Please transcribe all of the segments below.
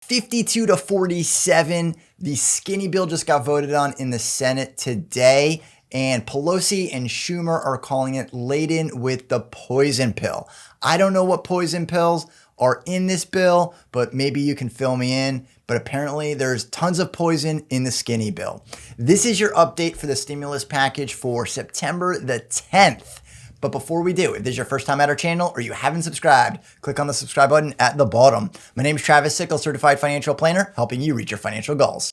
52 to 47. The skinny bill just got voted on in the Senate today, and Pelosi and Schumer are calling it laden with the poison pill. I don't know what poison pills are in this bill, but maybe you can fill me in. But apparently there's tons of poison in the skinny bill. This is your update for the stimulus package for September the 10th. But before we do, if this is your first time at our channel or you haven't subscribed, click on the subscribe button at the bottom. My name is Travis Sickle, certified financial planner, helping you reach your financial goals.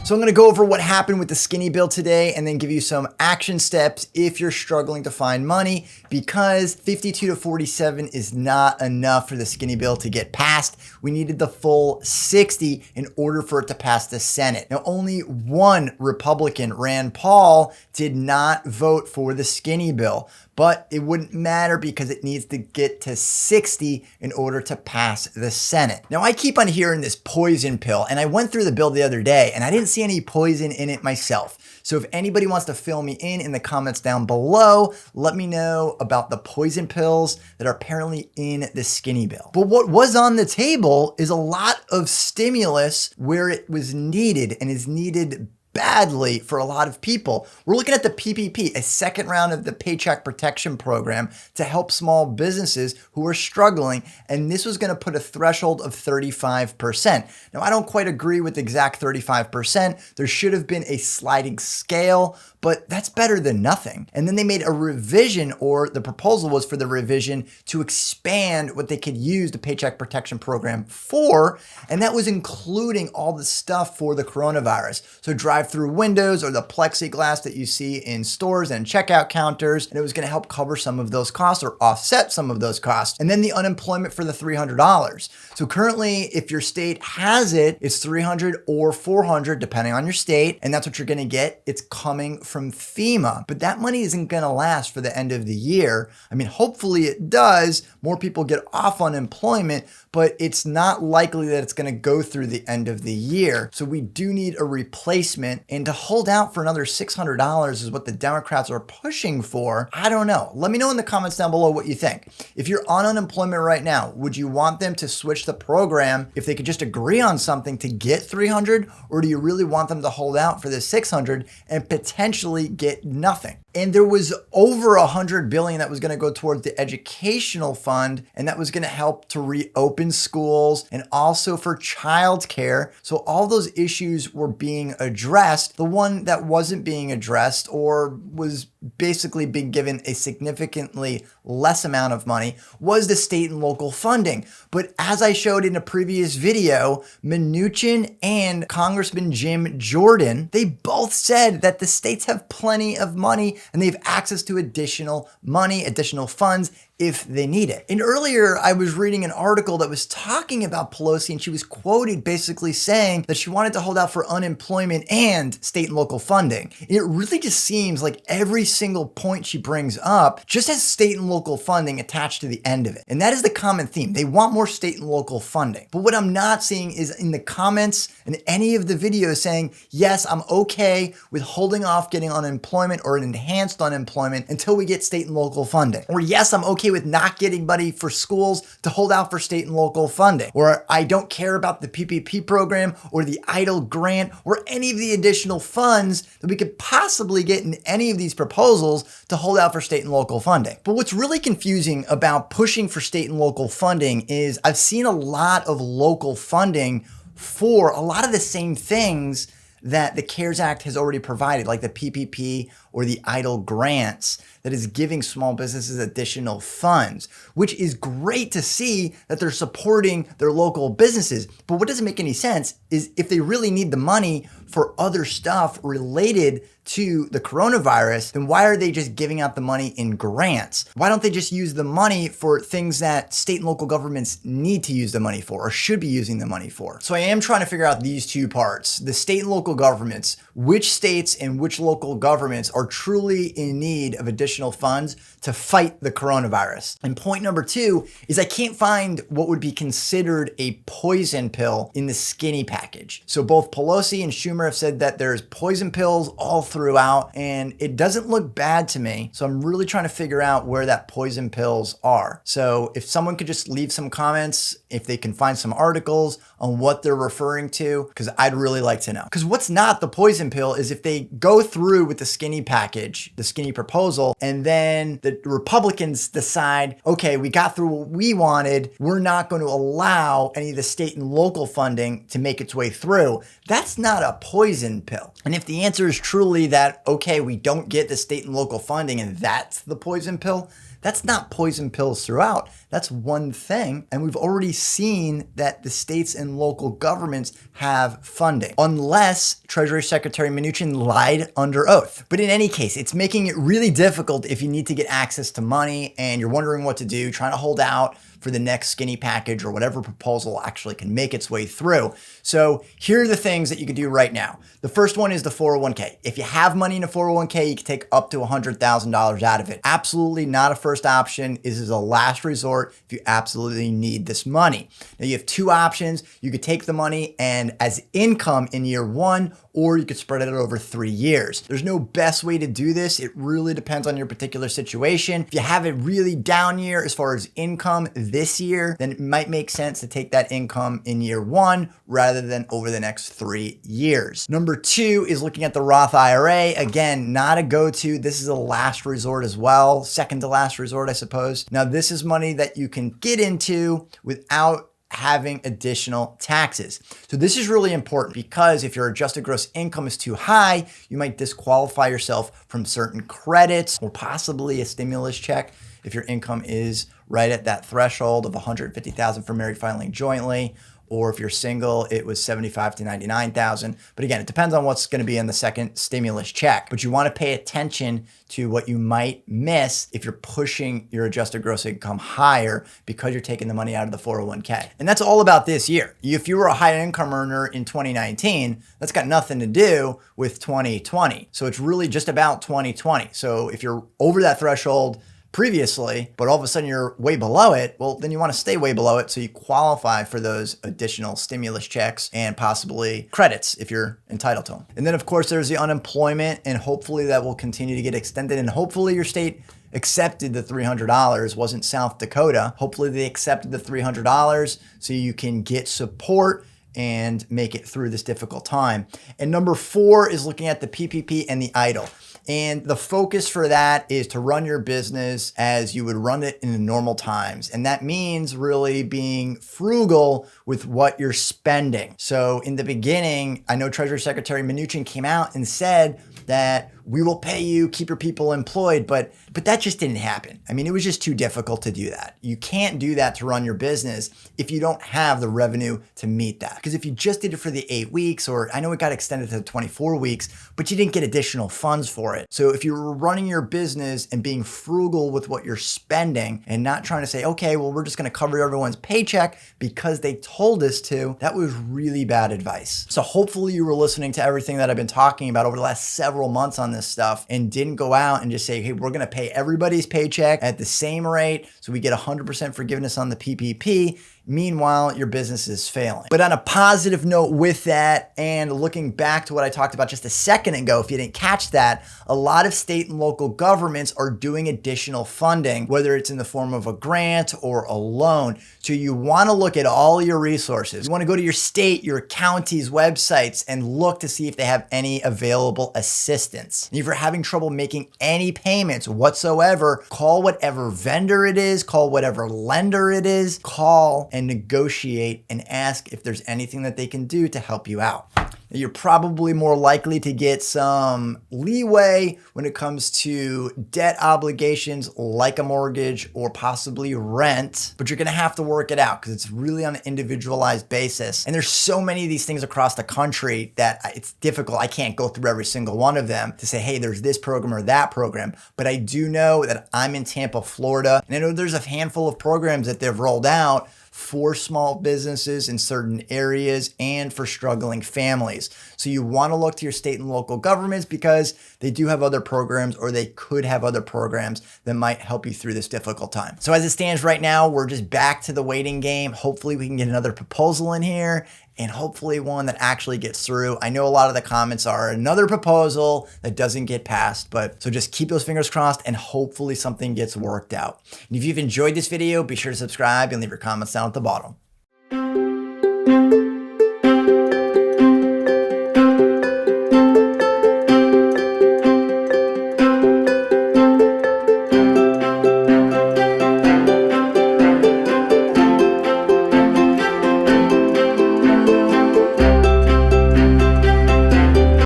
So I'm going to go over what happened with the skinny bill today and then give you some action steps if you're struggling to find money, because 52 to 47 is not enough for the skinny bill to get passed. We needed the full 60 in order for it to pass the Senate. Now, only one Republican, Rand Paul, did not vote for the skinny bill, but it wouldn't matter because it needs to get to 60 in order to pass the Senate. Now, I keep on hearing this poison pill, and I went through the bill the other day and I didn't see any poison in it myself. So if anybody wants to fill me in the comments down below, let me know about the poison pills that are apparently in the skinny bill. But what was on the table is a lot of stimulus where it was needed and is needed badly for a lot of people. We're looking at the PPP, a second round of the Paycheck Protection Program to help small businesses who are struggling. And this was going to put a threshold of 35%. Now, I don't quite agree with the exact 35%. There should have been a sliding scale, but that's better than nothing. And then they made a revision, or the proposal was for the revision to expand what they could use the Paycheck Protection Program for. And that was including all the stuff for the coronavirus. So drive-through windows or the plexiglass that you see in stores and checkout counters. And it was going to help cover some of those costs or offset some of those costs. And then the unemployment for the $300. So currently, if your state has it, it's $300 or $400, depending on your state. And that's what you're going to get. It's coming from FEMA, but that money isn't going to last for the end of the year. I mean, hopefully it does. More people get off unemployment, but it's not likely that it's going to go through the end of the year. So we do need a replacement, and to hold out for another $600 is what the Democrats are pushing for. I don't know. Let me know in the comments down below what you think. If you're on unemployment right now, would you want them to switch the program if they could just agree on something to get $300, or do you really want them to hold out for the $600 and potentially get nothing? And there was over $100 billion that was going to go towards the educational fund, and that was going to help to reopen schools and also for childcare. So all those issues were being addressed. The one that wasn't being addressed, or was basically being given a significantly less amount of money, was the state and local funding. But as I showed in a previous video, Mnuchin and Congressman Jim Jordan, they both said that the states have plenty of money and they have access to additional money, additional funds if they need it. And earlier I was reading an article that was talking about Pelosi, and she was quoted basically saying that she wanted to hold out for unemployment and state and local funding. And it really just seems like every single point she brings up just has state and local funding attached to the end of it. And that is the common theme. They want more state and local funding. But what I'm not seeing is in the comments and any of the videos saying, yes, I'm okay with holding off getting unemployment or an enhanced unemployment until we get state and local funding. Or yes, I'm okay with not getting money for schools to hold out for state and local funding. Or I don't care about the PPP program or the EIDL grant or any of the additional funds that we could possibly get in any of these proposals to hold out for state and local funding. But what's really confusing about pushing for state and local funding is I've seen a lot of local funding for a lot of the same things that the CARES Act has already provided, like the PPP or the EIDL grants, that is giving small businesses additional funds, which is great to see that they're supporting their local businesses. But what doesn't make any sense is if they really need the money for other stuff related to the coronavirus, then why are they just giving out the money in grants? Why don't they just use the money for things that state and local governments need to use the money for or should be using the money for? So I am trying to figure out these two parts. The state and local governments, which states and which local governments are are truly in need of additional funds to fight the coronavirus. And point number two is I can't find what would be considered a poison pill in the skinny package. So both Pelosi and Schumer have said that there's poison pills all throughout, and it doesn't look bad to me. So I'm really trying to figure out where that poison pills are. So if someone could just leave some comments, if they can find some articles on what they're referring to, because I'd really like to know. Because what's not the poison pill is if they go through with the skinny package, the skinny proposal, and then the Republicans decide, okay, we got through what we wanted, we're not going to allow any of the state and local funding to make its way through. That's not a poison pill. And if the answer is truly that, okay, we don't get the state and local funding and that's the poison pill, that's not poison pills throughout. That's one thing. And we've already seen that the states and local governments have funding, unless Treasury Secretary Mnuchin lied under oath. But in any case, it's making it really difficult if you need to get access to money and you're wondering what to do, trying to hold out for the next skinny package or whatever proposal actually can make its way through. So here are the things that you could do right now. The first one is the 401k. If you have money in a 401k, you can take up to $100,000 out of it. Absolutely not a first option. This is a last resort if you absolutely need this money. Now you have two options. You could take the money and as income in year one, or you could spread it over 3 years. There's no best way to do this. It really depends on your particular situation. If you have a really down year as far as income this year, then it might make sense to take that income in year one rather than over the next 3 years. Number two is looking at the Roth IRA. Again, not a go-to. This is a last resort as well. Second to last resort, I suppose. Now, this is money that you can get into without having additional taxes. So this is really important because if your adjusted gross income is too high, you might disqualify yourself from certain credits or possibly a stimulus check if your income is right at that threshold of $150,000 for married filing jointly, or if you're single, it was $75,000 to $99,000. But again, it depends on what's going to be in the second stimulus check. But you want to pay attention to what you might miss if you're pushing your adjusted gross income higher because you're taking the money out of the 401k. And that's all about this year. If you were a high income earner in 2019, that's got nothing to do with 2020. So it's really just about 2020. So if you're over that threshold previously, but all of a sudden you're way below it, well, then you want to stay way below it so you qualify for those additional stimulus checks and possibly credits if you're entitled to them. And then of course there's the unemployment, and hopefully that will continue to get extended, and hopefully your state accepted the $300, wasn't South Dakota. Hopefully they accepted the $300 so you can get support and make it through this difficult time. And number four is looking at the PPP and the EIDL. And the focus for that is to run your business as you would run it in the normal times. And that means really being frugal with what you're spending. So in the beginning, I know Treasury Secretary Mnuchin came out and said that we will pay you, keep your people employed, but that just didn't happen. I mean, it was just too difficult to do that. You can't do that to run your business if you don't have the revenue to meet that. Because if you just did it for the 8 weeks, or I know it got extended to 24 weeks, but you didn't get additional funds for it. So if you're running your business and being frugal with what you're spending and not trying to say, okay, well, we're just going to cover everyone's paycheck because they told us to, that was really bad advice. So hopefully you were listening to everything that I've been talking about over the last several months on this stuff and didn't go out and just say, hey, we're going to pay everybody's paycheck at the same rate so we get 100% forgiveness on the PPP. Meanwhile, your business is failing. But on a positive note with that, and looking back to what I talked about just a second ago, if you didn't catch that, a lot of state and local governments are doing additional funding, whether it's in the form of a grant or a loan. So you want to look at all your resources. You want to go to your state, your county's websites and look to see if they have any available assistance. And if you're having trouble making any payments whatsoever, call whatever vendor it is, call whatever lender it is, call and negotiate and ask if there's anything that they can do to help you out. You're probably more likely to get some leeway when it comes to debt obligations like a mortgage or possibly rent, but you're gonna have to work it out because it's really on an individualized basis. And there's so many of these things across the country that it's difficult. I can't go through every single one of them to say, hey, there's this program or that program, but I do know that I'm in Tampa, Florida, and I know there's a handful of programs that they've rolled out for small businesses in certain areas and for struggling families. So you want to look to your state and local governments because they do have other programs, or they could have other programs that might help you through this difficult time. So as it stands right now, we're just back to the waiting game. Hopefully we can get another proposal in here, and hopefully one that actually gets through. I know a lot of the comments are another proposal that doesn't get passed, but so just keep those fingers crossed and hopefully something gets worked out. And if you've enjoyed this video, be sure to subscribe and leave your comments down at the bottom.